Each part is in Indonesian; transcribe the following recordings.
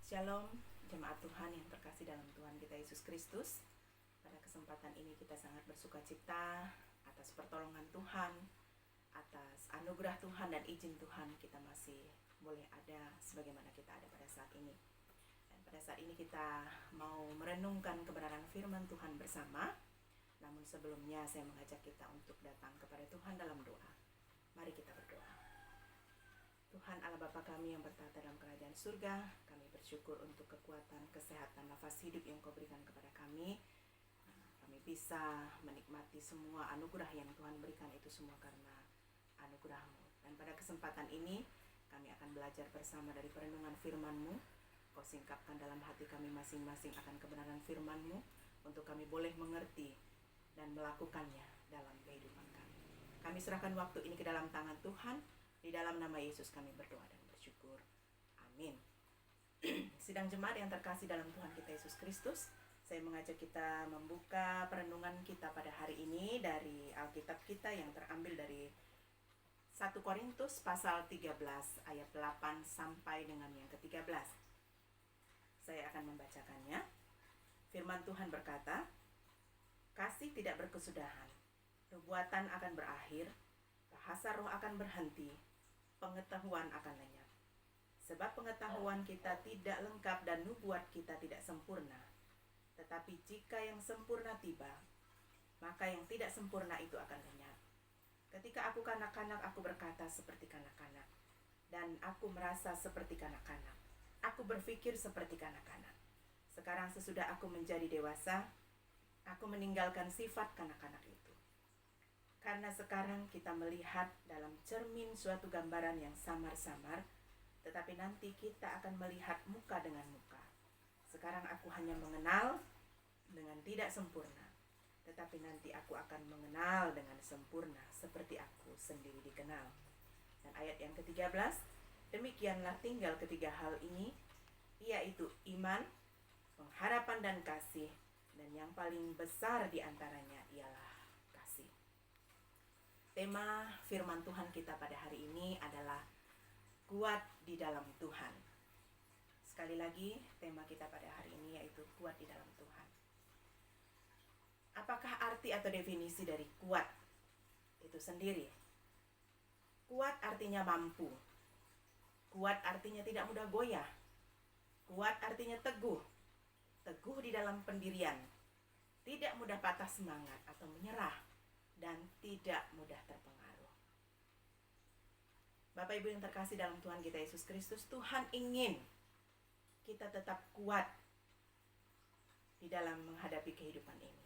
Shalom, jemaat Tuhan yang terkasih dalam Tuhan kita Yesus Kristus. Pada kesempatan ini kita sangat bersuka cita atas pertolongan Tuhan, atas anugerah Tuhan dan izin Tuhan kita masih boleh ada sebagaimana kita ada pada saat ini. Dan pada saat ini kita mau merenungkan kebenaran firman Tuhan bersama. Namun sebelumnya saya mengajak kita untuk datang kepada Tuhan dalam doa. Mari kita berdoa. Tuhan Allah Bapa kami yang bertata dalam kerajaan surga, kami bersyukur untuk kekuatan, kesehatan, nafas hidup yang Kau berikan kepada kami. Kami bisa menikmati semua anugerah yang Tuhan berikan, itu semua karena anugerah-Mu. Dan pada kesempatan ini kami akan belajar bersama dari perenungan firman-Mu. Kau singkapkan dalam hati kami masing-masing akan kebenaran firman-Mu, untuk kami boleh mengerti dan melakukannya dalam kehidupan kami. Kami serahkan waktu ini ke dalam tangan Tuhan. Di dalam nama Yesus kami berdoa dan bersyukur. Amin. Sidang jemaat yang terkasih dalam Tuhan kita Yesus Kristus, saya mengajak kita membuka perenungan kita pada hari ini dari Alkitab kita yang terambil dari 1 Korintus pasal 13 ayat 8 sampai dengan yang ke-13. Saya akan membacakannya. Firman Tuhan berkata, "Kasih tidak berkesudahan, nubuatan akan berakhir, bahasa roh akan berhenti, pengetahuan akan lenyap. Sebab pengetahuan kita tidak lengkap dan nubuat kita tidak sempurna. Tetapi jika yang sempurna tiba, maka yang tidak sempurna itu akan lenyap. Ketika aku kanak-kanak, aku berkata seperti kanak-kanak, dan aku merasa seperti kanak-kanak. Aku berpikir seperti kanak-kanak. Sekarang sesudah aku menjadi dewasa, aku meninggalkan sifat kanak-kanak itu. Karena sekarang kita melihat dalam cermin suatu gambaran yang samar-samar, tetapi nanti kita akan melihat muka dengan muka. Sekarang aku hanya mengenal dengan tidak sempurna, tetapi nanti aku akan mengenal dengan sempurna seperti aku sendiri dikenal." Dan ayat yang ke-13, "Demikianlah tinggal ketiga hal ini, yaitu iman, pengharapan dan kasih, dan yang paling besar di antaranya ialah kasih." Tema firman Tuhan kita pada hari ini adalah kuat di dalam Tuhan. Sekali lagi, tema kita pada hari ini yaitu kuat di dalam Tuhan. Apakah arti atau definisi dari kuat itu sendiri? Kuat artinya mampu. Kuat artinya tidak mudah goyah. Kuat artinya teguh. Teguh di dalam pendirian. Tidak mudah patah semangat atau menyerah. Dan tidak mudah terpengaruh. Bapak Ibu yang terkasih dalam Tuhan kita Yesus Kristus, Tuhan ingin kita tetap kuat di dalam menghadapi kehidupan ini.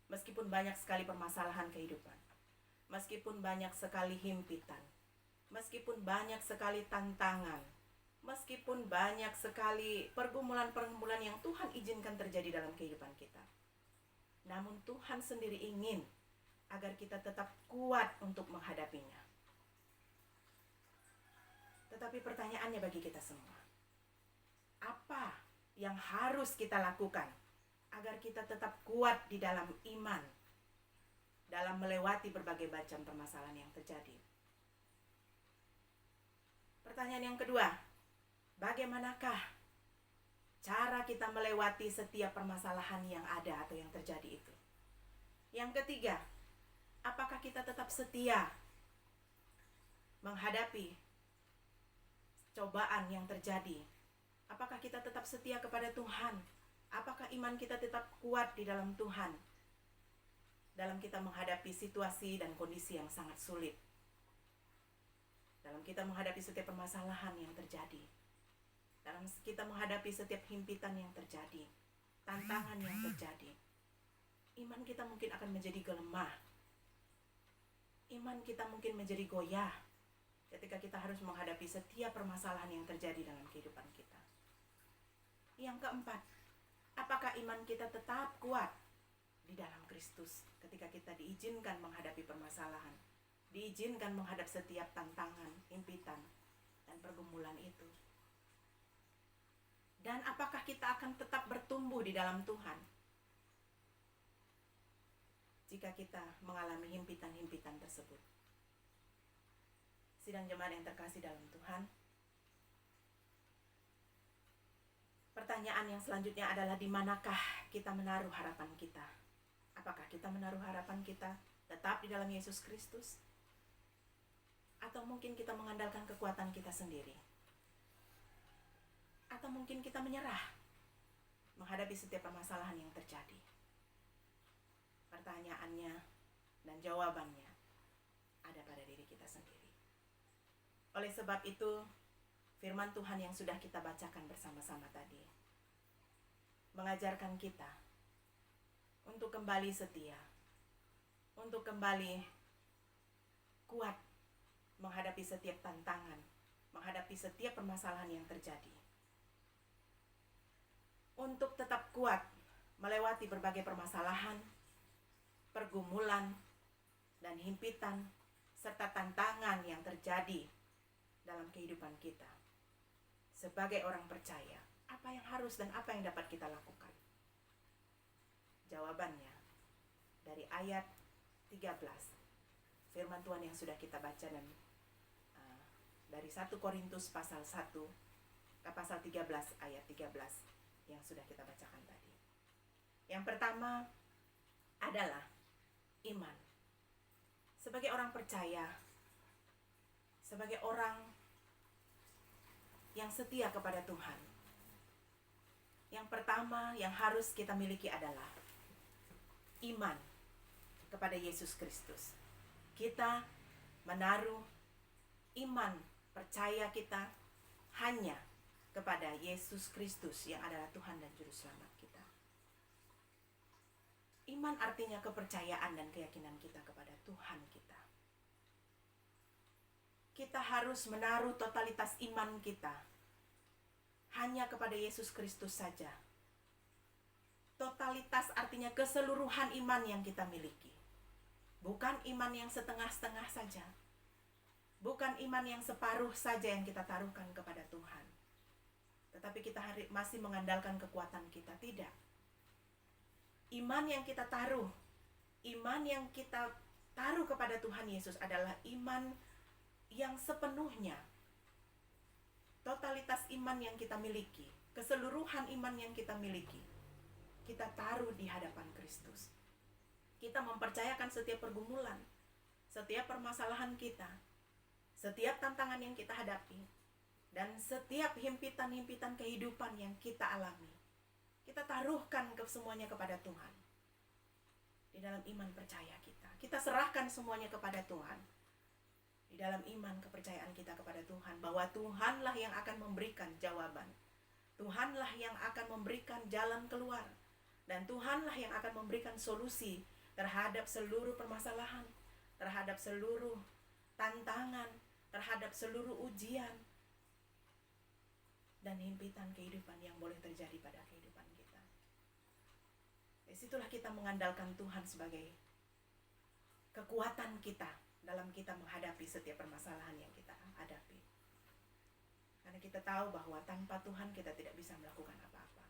Meskipun banyak sekali permasalahan kehidupan, meskipun banyak sekali himpitan, meskipun banyak sekali tantangan, meskipun banyak sekali pergumulan-pergumulan yang Tuhan izinkan terjadi dalam kehidupan kita, namun Tuhan sendiri ingin agar kita tetap kuat untuk menghadapinya. Tetapi pertanyaannya bagi kita semua, apa yang harus kita lakukan agar kita tetap kuat di dalam iman, dalam melewati berbagai macam permasalahan yang terjadi? Pertanyaan yang kedua, bagaimanakah cara kita melewati setiap permasalahan yang ada atau yang terjadi itu? Yang ketiga, apakah kita tetap setia menghadapi cobaan yang terjadi? Apakah kita tetap setia kepada Tuhan? Apakah iman kita tetap kuat di dalam Tuhan dalam kita menghadapi situasi dan kondisi yang sangat sulit? Dalam kita menghadapi setiap permasalahan yang terjadi, dalam kita menghadapi setiap himpitan yang terjadi, tantangan yang terjadi, iman kita mungkin akan menjadi lemah. Iman kita mungkin menjadi goyah ketika kita harus menghadapi setiap permasalahan yang terjadi dalam kehidupan kita. Yang keempat, apakah iman kita tetap kuat di dalam Kristus ketika kita diizinkan menghadapi permasalahan, diizinkan menghadap setiap tantangan, impitan, dan pergumulan itu? Dan apakah kita akan tetap bertumbuh di dalam Tuhan jika kita mengalami himpitan-himpitan tersebut? Sidang jemaat yang terkasih dalam Tuhan, Pertanyaan yang selanjutnya adalah di manakah kita menaruh harapan kita? Apakah kita menaruh harapan kita tetap di dalam Yesus Kristus? Atau mungkin kita mengandalkan kekuatan kita sendiri? Atau mungkin kita menyerah menghadapi setiap permasalahan yang terjadi? Pertanyaannya dan jawabannya ada pada diri kita sendiri. Oleh sebab itu, firman Tuhan yang sudah kita bacakan bersama-sama tadi mengajarkan kita untuk kembali setia, untuk kembali kuat menghadapi setiap tantangan, menghadapi setiap permasalahan yang terjadi. Untuk tetap kuat melewati berbagai permasalahan, pergumulan, dan himpitan, serta tantangan yang terjadi dalam kehidupan kita. Sebagai orang percaya, apa yang harus dan apa yang dapat kita lakukan? Jawabannya dari ayat 13, firman Tuhan yang sudah kita baca, dan dari 1 Korintus pasal 1, pasal 13 ayat 13 yang sudah kita bacakan tadi. Yang pertama adalah iman. Sebagai orang percaya, sebagai orang yang setia kepada Tuhan, yang pertama yang harus kita miliki adalah iman kepada Yesus Kristus. Kita menaruh iman percaya kita hanya kepada Yesus Kristus yang adalah Tuhan dan Juru Selamat kita. Iman artinya kepercayaan dan keyakinan kita kepada Tuhan kita. Kita harus menaruh totalitas iman kita hanya kepada Yesus Kristus saja. Totalitas artinya keseluruhan iman yang kita miliki. Bukan iman yang setengah-setengah saja. Bukan iman yang separuh saja yang kita taruhkan kepada Tuhan. Tetapi kita masih mengandalkan kekuatan kita. Tidak. Iman yang kita taruh kepada Tuhan Yesus adalah iman yang sepenuhnya, totalitas iman yang kita miliki, keseluruhan iman yang kita miliki, kita taruh di hadapan Kristus. Kita mempercayakan setiap pergumulan, setiap permasalahan kita, setiap tantangan yang kita hadapi, dan setiap himpitan-himpitan kehidupan yang kita alami. Kita taruhkan semuanya kepada Tuhan. Di dalam iman percaya kita, kita serahkan semuanya kepada Tuhan. Di dalam iman kepercayaan kita kepada Tuhan, bahwa Tuhanlah yang akan memberikan jawaban. Tuhanlah yang akan memberikan jalan keluar. Dan Tuhanlah yang akan memberikan solusi terhadap seluruh permasalahan, terhadap seluruh tantangan, terhadap seluruh ujian dan himpitan kehidupan yang boleh terjadi pada kehidupan kita. Disitulah kita mengandalkan Tuhan sebagai kekuatan kita dalam kita menghadapi setiap permasalahan yang kita hadapi. Karena kita tahu bahwa tanpa Tuhan kita tidak bisa melakukan apa-apa.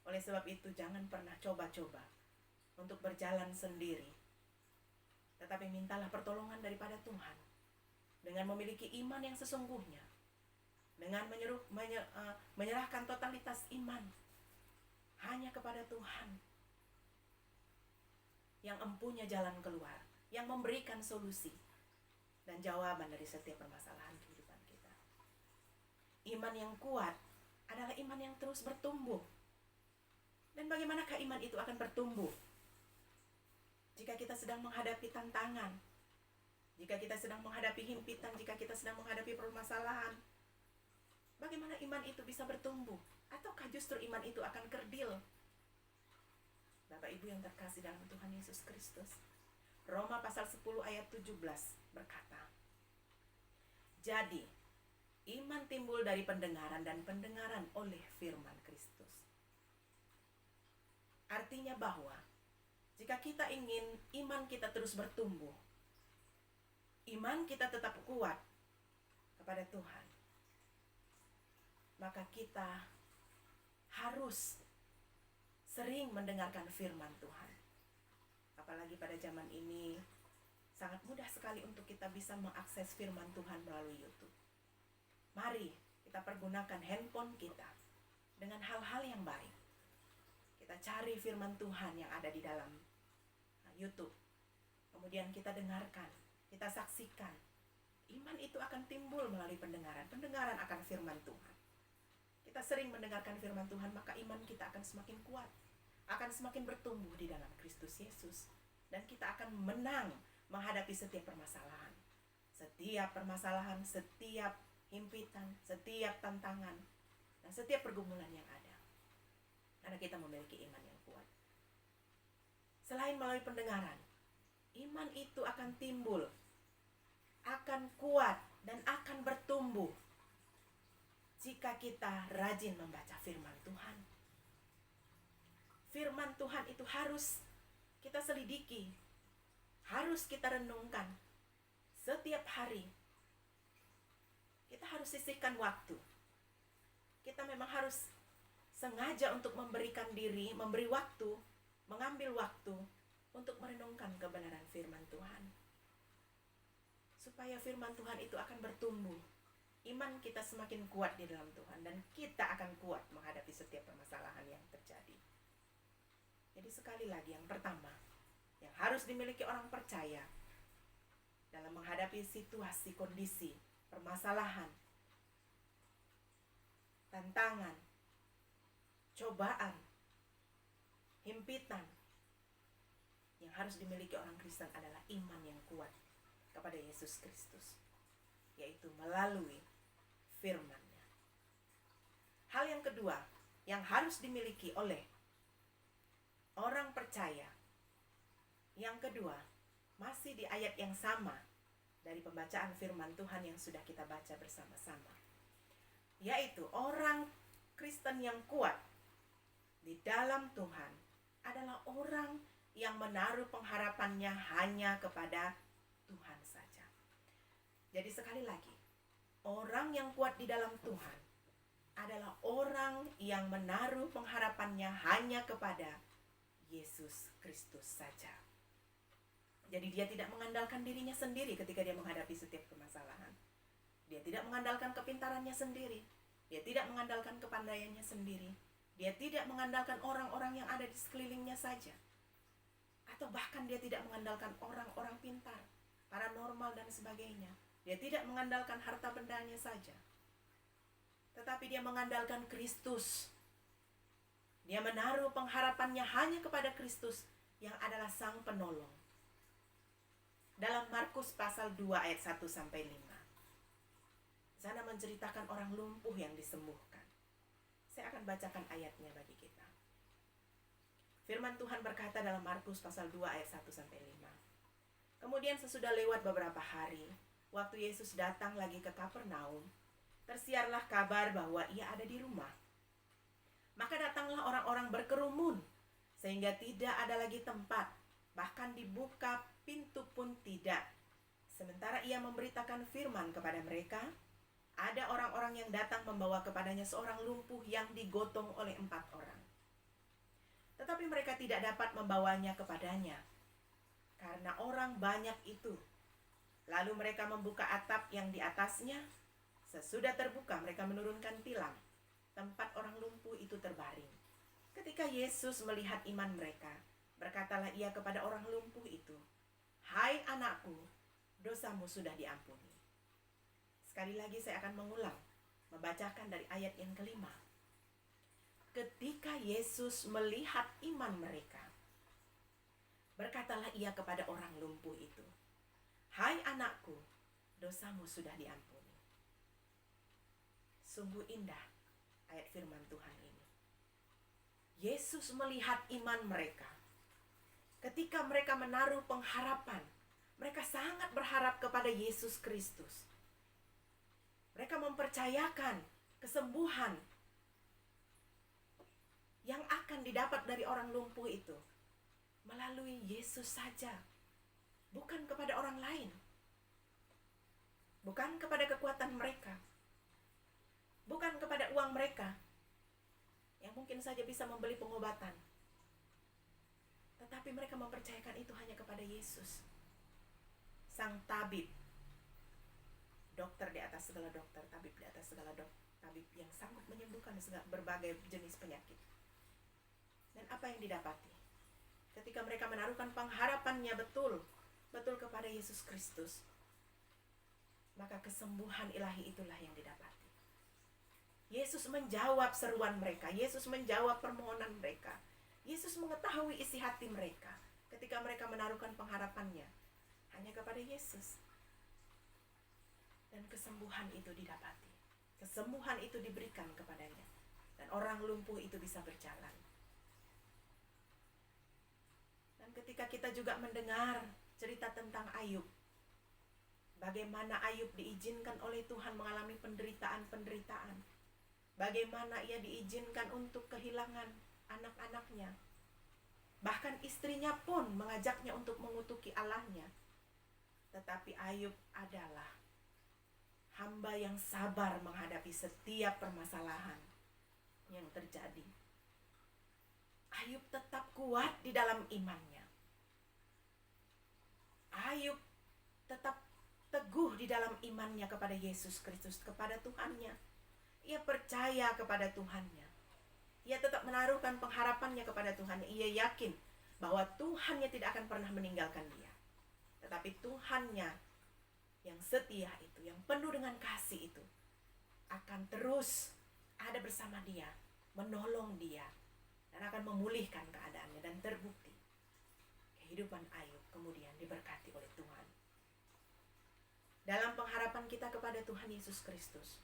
Oleh sebab itu jangan pernah coba-coba untuk berjalan sendiri. Tetapi mintalah pertolongan daripada Tuhan. Dengan memiliki iman yang sesungguhnya. Dengan menyerahkan totalitas iman hanya kepada Tuhan. Yang empunya jalan keluar, yang memberikan solusi dan jawaban dari setiap permasalahan kehidupan kita. Iman yang kuat adalah iman yang terus bertumbuh. Dan bagaimanakah iman itu akan bertumbuh? Jika kita sedang menghadapi tantangan, jika kita sedang menghadapi himpitan, jika kita sedang menghadapi permasalahan, bagaimana iman itu bisa bertumbuh? Ataukah justru iman itu akan kerdil? Bapak Ibu yang terkasih dalam Tuhan Yesus Kristus, Roma pasal 10 ayat 17 berkata, jadi, iman timbul dari pendengaran dan pendengaran oleh firman Kristus. Artinya bahwa, jika kita ingin iman kita terus bertumbuh, iman kita tetap kuat kepada Tuhan, maka kita harus sering mendengarkan firman Tuhan. Apalagi pada zaman ini, sangat mudah sekali untuk kita bisa mengakses firman Tuhan melalui YouTube. Mari kita pergunakan handphone kita dengan hal-hal yang baik. Kita cari firman Tuhan yang ada di dalam YouTube. Kemudian kita dengarkan, kita saksikan. Iman itu akan timbul melalui pendengaran. Pendengaran akan firman Tuhan. Kita sering mendengarkan firman Tuhan, maka iman kita akan semakin kuat. Akan semakin bertumbuh di dalam Kristus Yesus. Dan kita akan menang menghadapi setiap permasalahan. Setiap permasalahan, setiap himpitan, setiap tantangan, dan setiap pergumulan yang ada. Karena kita memiliki iman yang kuat. Selain melalui pendengaran, iman itu akan timbul, akan kuat, dan akan bertumbuh jika kita rajin membaca firman Tuhan. Firman Tuhan itu harus kita selidiki, harus kita renungkan setiap hari. Kita harus sisihkan waktu. Kita memang harus sengaja untuk memberikan diri, memberi waktu, mengambil waktu untuk merenungkan kebenaran firman Tuhan. Supaya firman Tuhan itu akan bertumbuh. Iman kita semakin kuat di dalam Tuhan dan kita akan kuat menghadapi setiap permasalahan yang terjadi. Jadi sekali lagi, yang pertama yang harus dimiliki orang percaya dalam menghadapi situasi, kondisi, permasalahan, tantangan, cobaan, himpitan, yang harus dimiliki orang Kristen adalah iman yang kuat kepada Yesus Kristus, yaitu melalui firman-Nya. Hal yang kedua yang harus dimiliki oleh orang percaya, yang kedua, masih di ayat yang sama dari pembacaan firman Tuhan yang sudah kita baca bersama-sama, yaitu orang Kristen yang kuat di dalam Tuhan adalah orang yang menaruh pengharapannya hanya kepada Tuhan saja. Jadi sekali lagi, orang yang kuat di dalam Tuhan adalah orang yang menaruh pengharapannya hanya kepada Yesus Kristus saja. Jadi dia tidak mengandalkan dirinya sendiri ketika dia menghadapi setiap permasalahan. Dia tidak mengandalkan kepintarannya sendiri. Dia tidak mengandalkan kepandaiannya sendiri. Dia tidak mengandalkan orang-orang yang ada di sekelilingnya saja. Atau bahkan dia tidak mengandalkan orang-orang pintar, paranormal dan sebagainya. Dia tidak mengandalkan harta bendanya saja. Tetapi dia mengandalkan Kristus. Dia menaruh pengharapannya hanya kepada Kristus yang adalah Sang Penolong. Dalam Markus pasal 2 ayat 1-5. Sana menceritakan orang lumpuh yang disembuhkan. Saya akan bacakan ayatnya bagi kita. Firman Tuhan berkata dalam Markus pasal 2 ayat 1-5. Kemudian sesudah lewat beberapa hari, waktu Yesus datang lagi ke Kapernaum, tersiarlah kabar bahwa ia ada di rumah. Maka datanglah orang-orang berkerumun, sehingga tidak ada lagi tempat, bahkan dibuka pintu pun tidak. Sementara ia memberitakan firman kepada mereka, ada orang-orang yang datang membawa kepadanya seorang lumpuh yang digotong oleh 4 orang. Tetapi mereka tidak dapat membawanya kepadanya, karena orang banyak itu. Lalu mereka membuka atap yang di atasnya. Sesudah terbuka, mereka menurunkan tilam. Tempat orang lumpuh itu terbaring. Ketika Yesus melihat iman mereka, berkatalah ia kepada orang lumpuh itu, "Hai anakku, dosamu sudah diampuni." Sekali lagi saya akan mengulang, membacakan dari ayat yang kelima. Ketika Yesus melihat iman mereka, berkatalah ia kepada orang lumpuh itu, "Hai anakku, dosamu sudah diampuni." Sungguh indah ayat firman Tuhan ini. Yesus melihat iman mereka. Ketika mereka menaruh pengharapan, mereka sangat berharap kepada Yesus Kristus. Mereka mempercayakan kesembuhan yang akan didapat dari orang lumpuh itu melalui Yesus saja, bukan kepada orang lain, bukan kepada kekuatan mereka, bukan kepada uang mereka yang mungkin saja bisa membeli pengobatan. Tetapi mereka mempercayakan itu hanya kepada Yesus, Sang Tabib, dokter di atas segala dokter, tabib di atas segala tabib yang sanggup menyembuhkan berbagai jenis penyakit. Dan apa yang didapati? Ketika mereka menaruhkan pengharapannya betul kepada Yesus Kristus, maka kesembuhan ilahi itulah yang didapati. Yesus menjawab seruan mereka, Yesus menjawab permohonan mereka. Yesus mengetahui isi hati mereka ketika mereka menaruhkan pengharapannya hanya kepada Yesus. Dan kesembuhan itu didapati. Kesembuhan itu diberikan kepadanya. Dan orang lumpuh itu bisa berjalan. Dan ketika kita juga mendengar cerita tentang Ayub, bagaimana Ayub diizinkan oleh Tuhan mengalami penderitaan-penderitaan. Bagaimana ia diizinkan untuk kehilangan anak-anaknya. Bahkan istrinya pun mengajaknya untuk mengutuki Allahnya. Tetapi Ayub adalah hamba yang sabar menghadapi setiap permasalahan yang terjadi. Ayub tetap kuat di dalam imannya. Ayub tetap teguh di dalam imannya kepada Yesus Kristus, kepada Tuhannya. Ia percaya kepada Tuhannya. Ia tetap menaruhkan pengharapannya kepada Tuhannya. Ia yakin bahwa Tuhannya tidak akan pernah meninggalkan dia. Tetapi Tuhannya yang setia itu, yang penuh dengan kasih itu, akan terus ada bersama dia, menolong dia, dan akan memulihkan keadaannya. Dan terbukti kehidupan Ayub kemudian diberkati oleh Tuhan. Dalam pengharapan kita kepada Tuhan Yesus Kristus,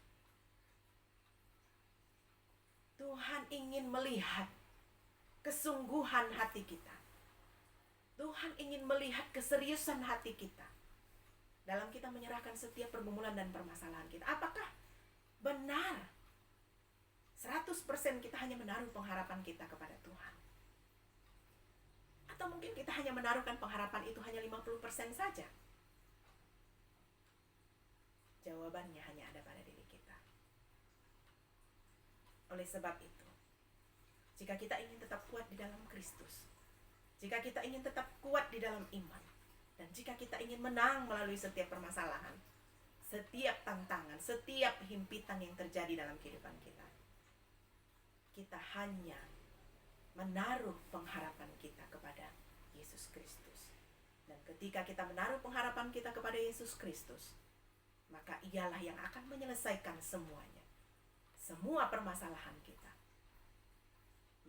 Tuhan ingin melihat kesungguhan hati kita. Tuhan ingin melihat keseriusan hati kita dalam kita menyerahkan setiap pergumulan dan permasalahan kita. Apakah benar 100% kita hanya menaruh pengharapan kita kepada Tuhan? Atau mungkin kita hanya menaruhkan pengharapan itu hanya 50% saja? Jawabannya hanya ada pada diri kita. Oleh sebab itu, jika kita ingin tetap kuat di dalam Kristus, jika kita ingin tetap kuat di dalam iman, dan jika kita ingin menang melalui setiap permasalahan, setiap tantangan, setiap himpitan yang terjadi dalam kehidupan kita, kita hanya menaruh pengharapan kita kepada Yesus Kristus. Dan ketika kita menaruh pengharapan kita kepada Yesus Kristus, maka ialah yang akan menyelesaikan semuanya. Semua permasalahan kita.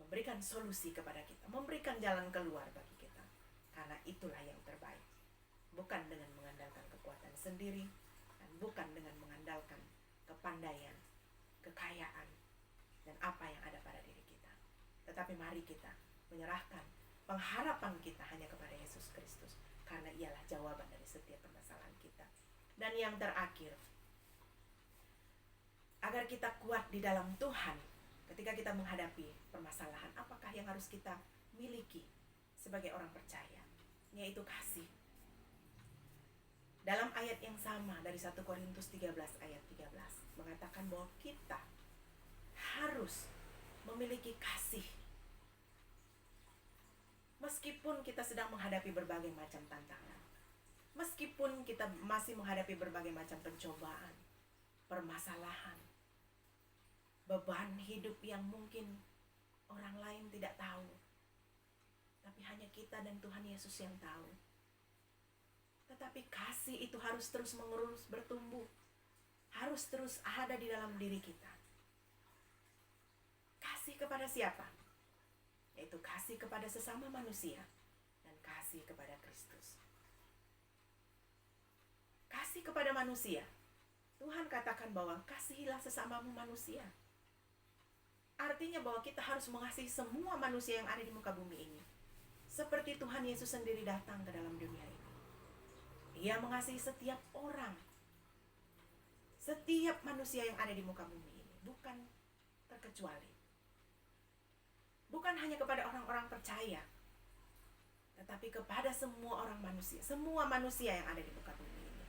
Memberikan solusi kepada kita. Memberikan jalan keluar bagi kita. Karena itulah yang terbaik. Bukan dengan mengandalkan kekuatan sendiri. Dan bukan dengan mengandalkan kepandaian, kekayaan, dan apa yang ada pada diri kita. Tetapi mari kita menyerahkan pengharapan kita hanya kepada Yesus Kristus. Karena ialah jawaban dari setiap permasalahan kita. Dan yang terakhir, agar kita kuat di dalam Tuhan ketika kita menghadapi permasalahan, apakah yang harus kita miliki sebagai orang percaya? Yaitu kasih. Dalam ayat yang sama dari 1 Korintus 13 ayat 13 mengatakan bahwa kita harus memiliki kasih. Meskipun kita sedang menghadapi berbagai macam tantangan, meskipun kita masih menghadapi berbagai macam pencobaan, permasalahan, beban hidup yang mungkin orang lain tidak tahu, tapi hanya kita dan Tuhan Yesus yang tahu. Tetapi kasih itu harus terus mengerus, bertumbuh, harus terus ada di dalam diri kita. Kasih kepada siapa? Yaitu kasih kepada sesama manusia dan kasih kepada Kristus. Kasih kepada manusia, Tuhan katakan bahwa kasihilah sesamamu manusia. Artinya bahwa kita harus mengasihi semua manusia yang ada di muka bumi ini. Seperti Tuhan Yesus sendiri datang ke dalam dunia ini. Ia mengasihi setiap orang. Setiap manusia yang ada di muka bumi ini. Bukan terkecuali. Bukan hanya kepada orang-orang percaya. Tetapi kepada semua orang manusia. Semua manusia yang ada di muka bumi ini.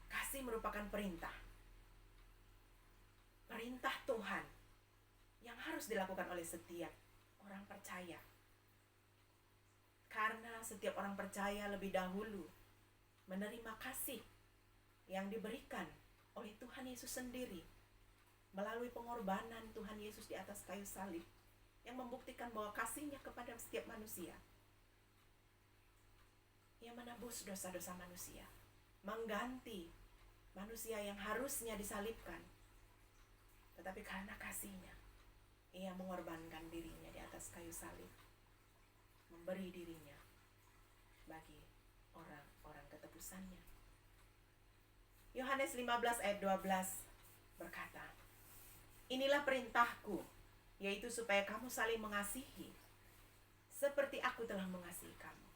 Kasih merupakan perintah. Perintah Tuhan yang harus dilakukan oleh setiap orang percaya. Karena setiap orang percaya lebih dahulu menerima kasih yang diberikan oleh Tuhan Yesus sendiri melalui pengorbanan Tuhan Yesus di atas kayu salib yang membuktikan bahwa kasih-Nya kepada setiap manusia yang menebus dosa-dosa manusia, mengganti manusia yang harusnya disalibkan, tetapi karena kasih-Nya Ia mengorbankan dirinya di atas kayu salib, memberi dirinya bagi orang-orang ketebusannya. Yohanes 15 ayat 12 berkata, inilah perintahku, yaitu supaya kamu saling mengasihi seperti aku telah mengasihi kamu.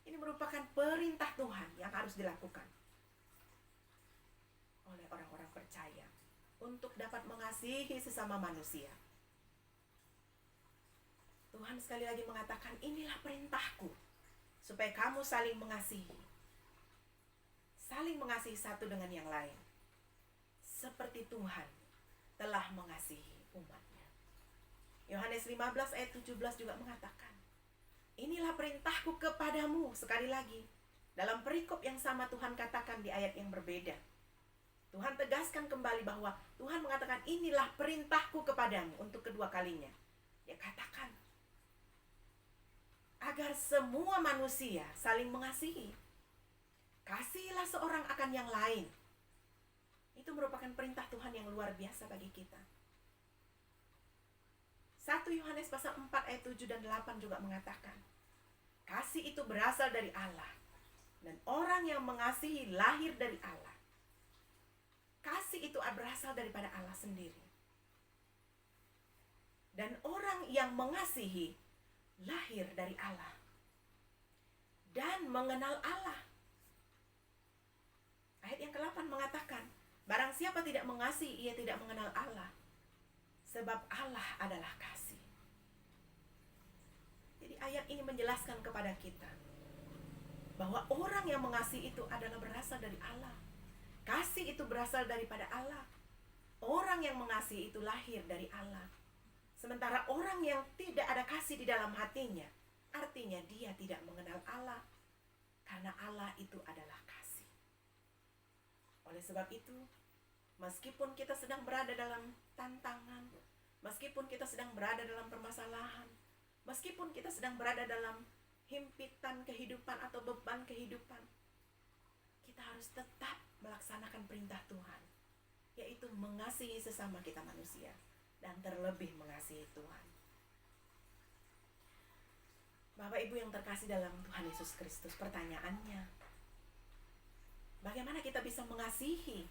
Ini merupakan perintah Tuhan yang harus dilakukan oleh orang-orang percaya untuk dapat mengasihi sesama manusia. Tuhan sekali lagi mengatakan, inilah perintahku, supaya kamu saling mengasihi. Saling mengasihi satu dengan yang lain. Seperti Tuhan telah mengasihi umat-Nya. Yohanes 15 ayat 17 juga mengatakan, inilah perintahku kepadamu. Sekali lagi, dalam perikop yang sama Tuhan katakan di ayat yang berbeda. Tuhan tegaskan kembali bahwa Tuhan mengatakan, inilah perintahku kepadamu untuk kedua kalinya. Dia katakan, agar semua manusia saling mengasihi. Kasihilah seorang akan yang lain. Itu merupakan perintah Tuhan yang luar biasa bagi kita. 1 Yohanes pasal 4 ayat 7 dan 8 juga mengatakan, kasih itu berasal dari Allah, dan orang yang mengasihi lahir dari Allah. Kasih itu berasal daripada Allah sendiri. Dan orang yang mengasihi lahir dari Allah dan mengenal Allah. Ayat yang ke-8 mengatakan, barang siapa tidak mengasihi, ia tidak mengenal Allah, sebab Allah adalah kasih. Jadi ayat ini menjelaskan kepada kita bahwa orang yang mengasihi itu adalah berasal dari Allah. Kasih itu berasal daripada Allah. Orang yang mengasihi itu lahir dari Allah. Sementara orang yang tidak ada kasih di dalam hatinya, artinya dia tidak mengenal Allah. Karena Allah itu adalah kasih. Oleh sebab itu, meskipun kita sedang berada dalam tantangan, meskipun kita sedang berada dalam permasalahan, meskipun kita sedang berada dalam himpitan kehidupan atau beban kehidupan, kita harus tetap melaksanakan perintah Tuhan, yaitu mengasihi sesama kita manusia. Dan terlebih mengasihi Tuhan. Bapak Ibu yang terkasih dalam Tuhan Yesus Kristus, pertanyaannya, bagaimana kita bisa mengasihi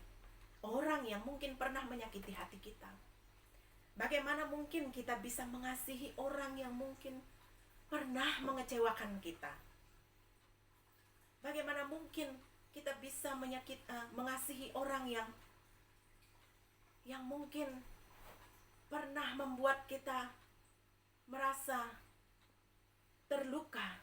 orang yang mungkin pernah menyakiti hati kita? Bagaimana mungkin kita bisa mengasihi orang yang mungkin pernah mengecewakan kita? Bagaimana mungkin kita bisa mengasihi orang yang mungkin pernah membuat kita merasa terluka?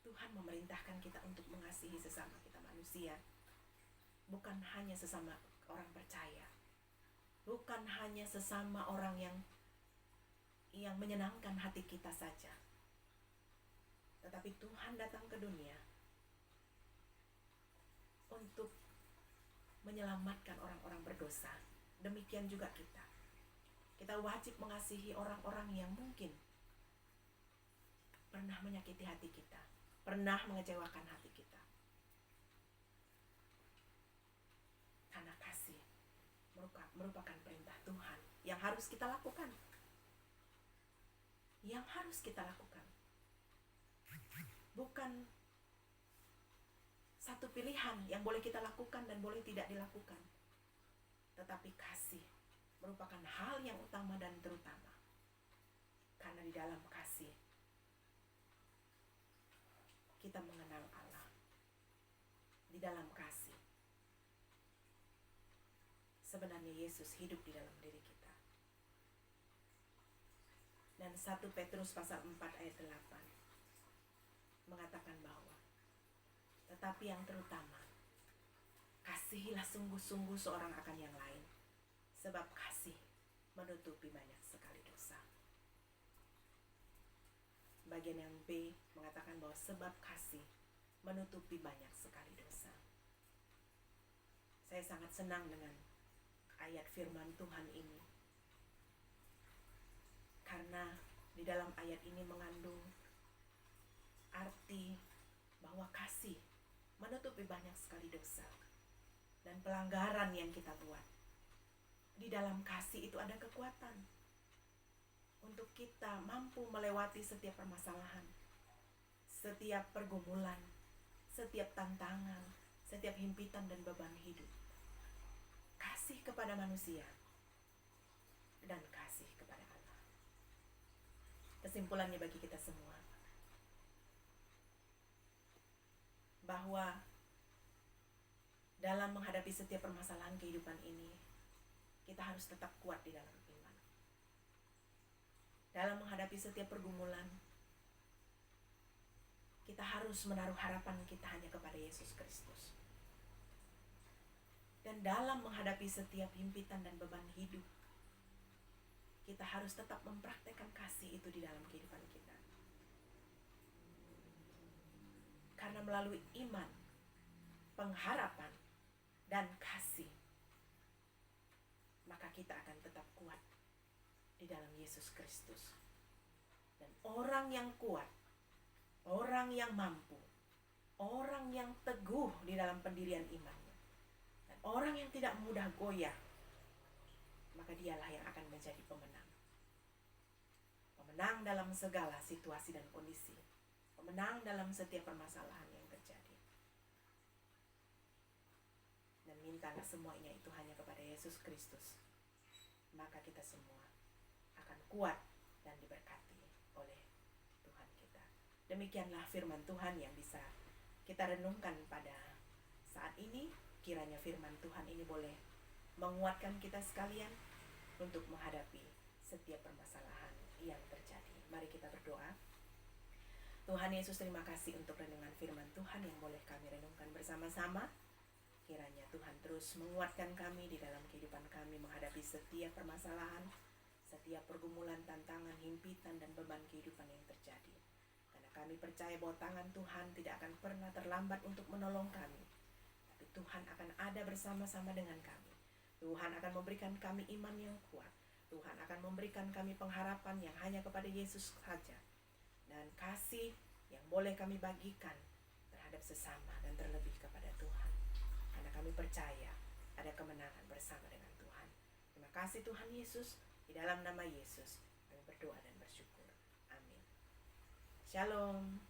Tuhan memerintahkan kita untuk mengasihi sesama kita manusia, bukan hanya sesama orang percaya, bukan hanya sesama orang yang menyenangkan hati kita saja, tetapi Tuhan datang ke dunia untuk menyelamatkan orang-orang berdosa. Demikian juga kita. Kita wajib mengasihi orang-orang yang mungkin pernah menyakiti hati kita, pernah mengecewakan hati kita. Karena kasih merupakan perintah Tuhan yang harus kita lakukan. Yang harus kita lakukan. Bukan satu pilihan yang boleh kita lakukan dan boleh tidak dilakukan. Tetapi kasih merupakan hal yang utama dan terutama. Karena di dalam kasih kita mengenal Allah. Di dalam kasih sebenarnya Yesus hidup di dalam diri kita. Dan 1 Petrus pasal 4 ayat 8 mengatakan bahwa tetapi yang terutama, kasihilah sungguh-sungguh seorang akan yang lain, sebab kasih menutupi banyak sekali dosa. Bagian yang B mengatakan bahwa sebab kasih menutupi banyak sekali dosa. Saya sangat senang dengan ayat firman Tuhan ini, karena di dalam ayat ini mengandung arti bahwa kasih menutupi banyak sekali dosa dan pelanggaran yang kita buat. Di dalam kasih itu ada kekuatan untuk kita mampu melewati setiap permasalahan, setiap pergumulan, setiap tantangan, setiap himpitan dan beban hidup. Kasih kepada manusia dan kasih kepada Allah. Kesimpulannya bagi kita semua, bahwa dalam menghadapi setiap permasalahan kehidupan ini, kita harus tetap kuat di dalam iman. Dalam menghadapi setiap pergumulan, kita harus menaruh harapan kita hanya kepada Yesus Kristus. Dan dalam menghadapi setiap himpitan dan beban hidup, kita harus tetap mempraktekkan kasih itu di dalam kehidupan kita. Karena melalui iman, pengharapan, dan kasih, maka kita akan tetap kuat di dalam Yesus Kristus. Dan orang yang kuat, orang yang mampu, orang yang teguh di dalam pendirian imannya, dan orang yang tidak mudah goyah, maka dialah yang akan menjadi pemenang. Pemenang dalam segala situasi dan kondisi. Pemenang dalam setiap permasalahan yang terjadi. Dan mintalah semuanya itu hanya kepada Yesus Kristus. Maka kita semua akan kuat dan diberkati oleh Tuhan kita. Demikianlah firman Tuhan yang bisa kita renungkan pada saat ini. Kiranya firman Tuhan ini boleh menguatkan kita sekalian untuk menghadapi setiap permasalahan yang terjadi. Mari kita berdoa. Tuhan Yesus, terima kasih untuk renungan firman Tuhan yang boleh kami renungkan bersama-sama. Kiranya Tuhan terus menguatkan kami di dalam kehidupan kami menghadapi setiap permasalahan, setiap pergumulan, tantangan, himpitan, dan beban kehidupan yang terjadi. Karena kami percaya bahwa tangan Tuhan tidak akan pernah terlambat untuk menolong kami. Tapi Tuhan akan ada bersama-sama dengan kami. Tuhan akan memberikan kami iman yang kuat. Tuhan akan memberikan kami pengharapan yang hanya kepada Yesus saja. Dan kasih yang boleh kami bagikan terhadap sesama dan terlebih kepada Tuhan. Karena kami percaya ada kemenangan bersama dengan Tuhan. Terima kasih Tuhan Yesus. Di dalam nama Yesus kami berdoa dan bersyukur. Amin. Shalom.